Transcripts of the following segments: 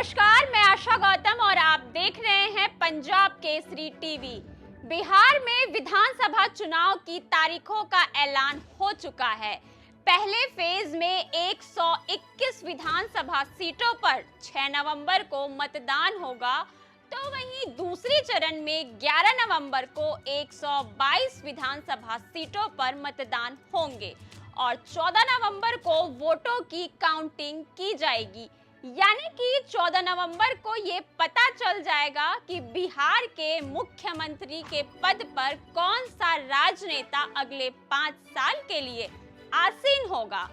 नमस्कार, मैं आशा गौतम और आप देख रहे हैं पंजाब केसरी टीवी। बिहार में विधानसभा चुनाव की तारीखों का ऐलान हो चुका है। पहले फेज में 121 विधानसभा सीटों पर 6 नवंबर को मतदान होगा, तो वहीं दूसरी चरण में 11 नवंबर को 122 विधानसभा सीटों पर मतदान होंगे और 14 नवंबर को वोटों की काउंटिंग की जाएगी। यानी कि 14 नवंबर को ये पता चल जाएगा कि बिहार के मुख्यमंत्री के पद पर कौन सा राजनेता अगले 5 साल के लिए आसीन होगा।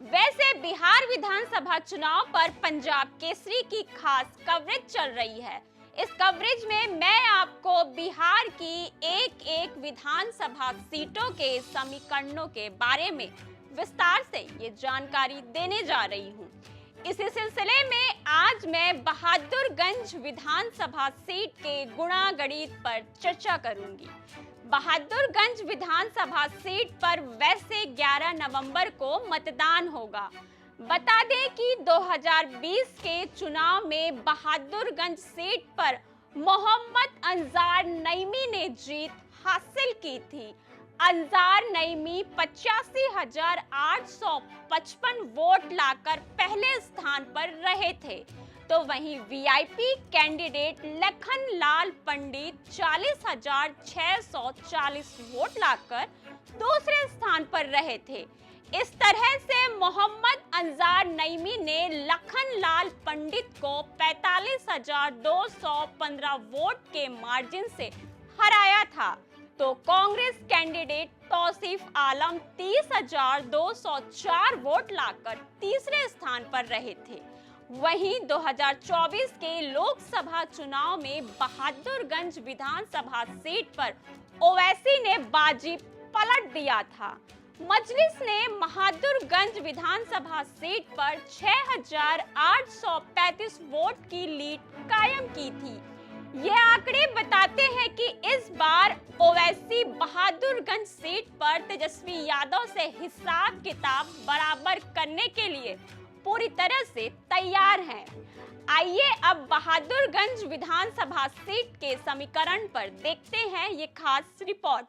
वैसे बिहार विधानसभा चुनाव पर पंजाब केसरी की खास कवरेज चल रही है। इस कवरेज में मैं आपको बिहार की एक विधानसभा सीटों के समीकरणों के बारे में विस्तार से ये जानकारी देने जा रही हूँ। इसी सिलसिले में आज मैं बहादुरगंज विधानसभा सीट के गुणागणित पर चर्चा करूंगी। बहादुरगंज विधानसभा सीट पर वैसे 11 नवंबर को मतदान होगा। बता दें कि 2020 के चुनाव में बहादुरगंज सीट पर मोहम्मद अंजार नईमी ने जीत हासिल की थी। अंजार नईमी 85,855 वोट लाकर पहले स्थान पर रहे थे, तो वहीं वीआईपी कैंडिडेट लखन लाल पंडित 40,640 वोट लाकर दूसरे स्थान पर रहे थे। इस तरह से मोहम्मद अंजार नईमी ने लखन लाल पंडित को 45,215 वोट के मार्जिन से हराया था, तो कांग्रेस कैंडिडेट तौसीफ आलम 30,204 वोट लाकर तीसरे स्थान पर रहे थे। वहीं 2024 के लोकसभा चुनाव में बहादुरगंज विधानसभा सीट पर ओवैसी ने बाजी पलट दिया था। मजलिस ने बहादुरगंज विधानसभा सीट पर 6,835 वोट की लीड कायम की थी। ये आंकड़े बताते हैं कि इस बार ओवैसी बहादुरगंज सीट पर तेजस्वी यादव से हिसाब किताब बराबर करने के लिए पूरी तरह से तैयार हैं। आइए अब बहादुरगंज विधानसभा सीट के समीकरण पर देखते हैं ये खास रिपोर्ट।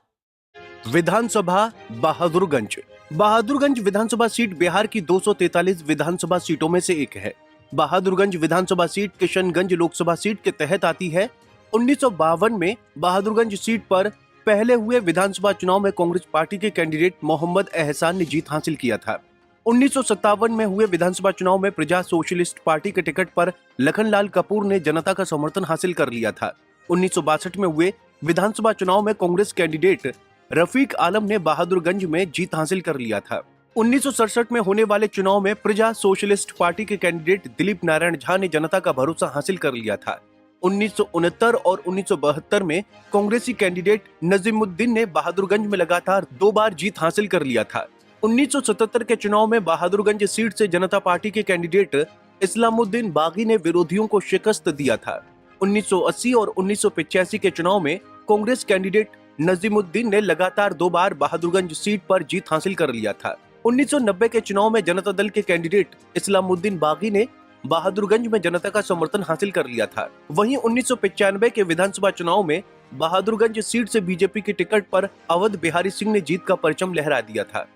विधानसभा बहादुरगंज विधानसभा सीट बिहार की 243 विधानसभा सीटों में से एक है। बहादुरगंज विधानसभा सीट किशनगंज लोकसभा सीट के तहत आती है। 1952 में बहादुरगंज सीट पर पहले हुए विधानसभा चुनाव में कांग्रेस पार्टी के कैंडिडेट मोहम्मद एहसान ने जीत हासिल किया था। 1957 में हुए विधानसभा चुनाव में प्रजा सोशलिस्ट पार्टी के टिकट पर लखनलाल कपूर ने जनता का समर्थन हासिल कर लिया था। 1962 में हुए विधानसभा चुनाव में कांग्रेस कैंडिडेट रफीक आलम ने बहादुरगंज में जीत हासिल कर लिया था। 1967 में होने वाले चुनाव में प्रजा सोशलिस्ट पार्टी के कैंडिडेट दिलीप नारायण झा ने जनता का भरोसा हासिल कर लिया था। 1969 और 1972 में कांग्रेसी कैंडिडेट नजीमुद्दीन ने बहादुरगंज में लगातार 2 बार जीत हासिल कर लिया था। 1977 के चुनाव में बहादुरगंज सीट से जनता पार्टी के कैंडिडेट इस्लामुद्दीन बागी ने विरोधियों को शिकस्त दिया था। 1980 और 1985 के चुनाव में कांग्रेस कैंडिडेट नजीमुद्दीन ने लगातार 2 बार बहादुरगंज सीट पर जीत हासिल कर लिया था। 1990 के चुनाव में जनता दल के कैंडिडेट इस्लामुद्दीन बागी ने बहादुरगंज में जनता का समर्थन हासिल कर लिया था। वहीं 1995 के विधानसभा चुनाव में बहादुरगंज सीट से बीजेपी के टिकट पर अवध बिहारी सिंह ने जीत का परचम लहरा दिया था।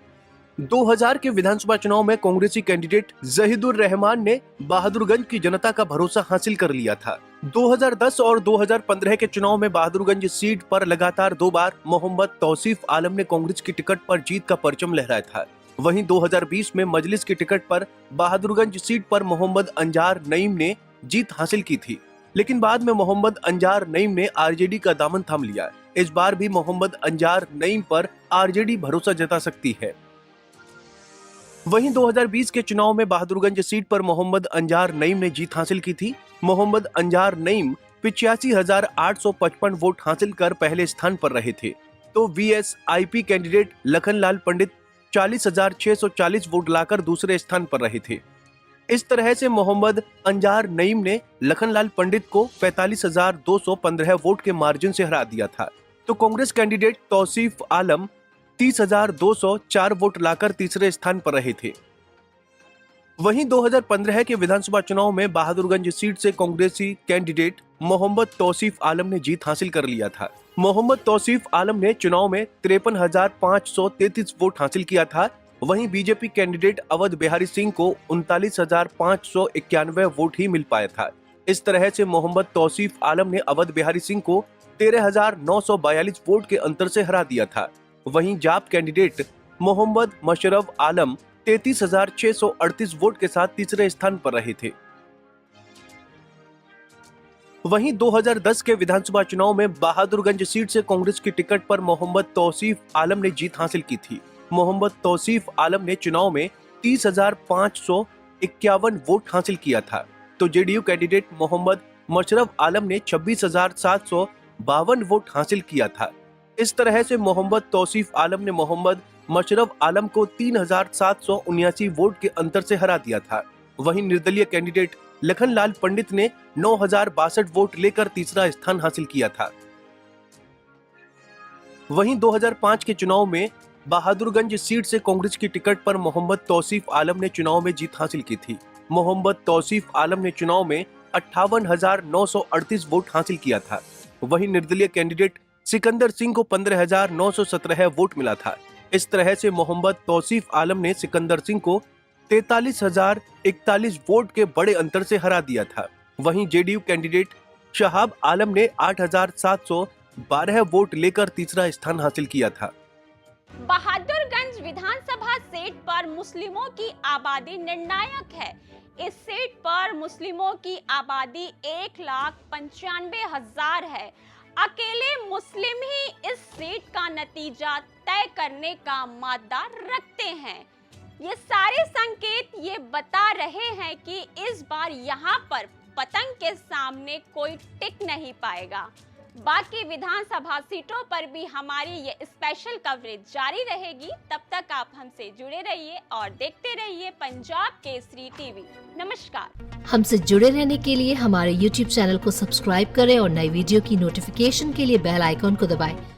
2000 के विधानसभा चुनाव में कांग्रेसी कैंडिडेट जहीदुर रहमान ने बहादुरगंज की जनता का भरोसा हासिल कर लिया था। 2010 और 2015 के चुनाव में बहादुरगंज सीट पर लगातार 2 बार मोहम्मद तौसीफ आलम ने कांग्रेस की टिकट पर जीत का परचम लहराया था। वहीं 2020 में मजलिस की टिकट पर बहादुरगंज सीट पर मोहम्मद अंजार नईम ने जीत हासिल की थी, लेकिन बाद में मोहम्मद अंजार नईम ने आरजेडी का दामन थाम लिया। इस बार भी मोहम्मद अंजार नईम पर आरजेडी भरोसा जता सकती है। वहीं 2020 के चुनाव में बहादुरगंज सीट पर मोहम्मद अंजार नईम ने जीत हासिल की थी। मोहम्मद अंजार नईम 85,855 वोट हासिल कर पहले स्थान पर रहे थे, तो वीएसआईपी कैंडिडेट लखनलाल पंडित 40,640 वोट लाकर दूसरे स्थान पर रहे थे। इस तरह से मोहम्मद अंजार नईम ने लखनलाल पंडित को 45,215 वोट के मार्जिन से हरा दिया था, तो कांग्रेस कैंडिडेट तौसीफ आलम 30,204 वोट लाकर तीसरे स्थान पर रहे थे। वहीं 2015 के विधानसभा चुनाव में बहादुरगंज सीट से कांग्रेसी कैंडिडेट मोहम्मद तौसीफ आलम ने जीत हासिल कर लिया था। मोहम्मद तौसीफ आलम ने चुनाव में 53,533 वोट हासिल किया था। वहीं बीजेपी कैंडिडेट अवध बिहारी सिंह को 39,591 वोट ही मिल पाया था। इस तरह से मोहम्मद तौसीफ आलम ने अवध बिहारी सिंह को 13,942 वोट के अंतर से हरा दिया था। वहीं जाप कैंडिडेट मोहम्मद मशरफ आलम 33,638 वोट के साथ तीसरे स्थान पर रहे थे। वहीं 2010 के विधानसभा चुनाव में बहादुरगंज सीट से कांग्रेस की टिकट पर मोहम्मद तौसीफ आलम ने जीत हासिल की थी। मोहम्मद तौसीफ आलम ने चुनाव में 30,551 वोट हासिल किया था, तो जेडीयू कैंडिडेट मोहम्मद मशरफ आलम ने 26,752 वोट हासिल किया था। इस तरह से मोहम्मद तौसीफ आलम ने मोहम्मद मशरफ आलम को 3,779 वोट के अंतर से हरा दिया था। वहीं निर्दलीय कैंडिडेट लखनलाल पंडित ने 9,062 वोट लेकर तीसरा स्थान हासिल किया था। वहीं 2005 के चुनाव में बहादुरगंज सीट से कांग्रेस की टिकट पर मोहम्मद तौसीफ आलम ने चुनाव में जीत हासिल की थी। मोहम्मद तौसीफ आलम ने चुनाव में 58,938 वोट हासिल किया था। वहीं निर्दलीय कैंडिडेट सिकंदर सिंह को 15,917 वोट मिला था। इस तरह से मोहम्मद तौसीफ आलम ने सिकंदर सिंह को 43,041 वोट के बड़े अंतर से हरा दिया था। वहीं जेडीयू कैंडिडेट शहाब आलम ने 8,712 वोट लेकर तीसरा स्थान हासिल किया था। बहादुरगंज विधानसभा सीट पर मुस्लिमों की आबादी निर्णायक है। इस सीट पर मुस्लिमों की आबादी 1,95,000 है। अकेले मुस्लिम ही इस सीट का नतीजा तय करने का मादा रखते हैं। ये सारे संकेत ये बता रहे हैं कि इस बार यहाँ पर पतंग के सामने कोई टिक नहीं पाएगा। बाकी विधानसभा सीटों पर भी हमारी ये स्पेशल कवरेज जारी रहेगी। तब तक आप हमसे जुड़े रहिए और देखते रहिए पंजाब केसरी टीवी। नमस्कार। हमसे जुड़े रहने के लिए हमारे YouTube चैनल को सब्सक्राइब करें और नई वीडियो की नोटिफिकेशन के लिए बेल आइकॉन को दबाएं।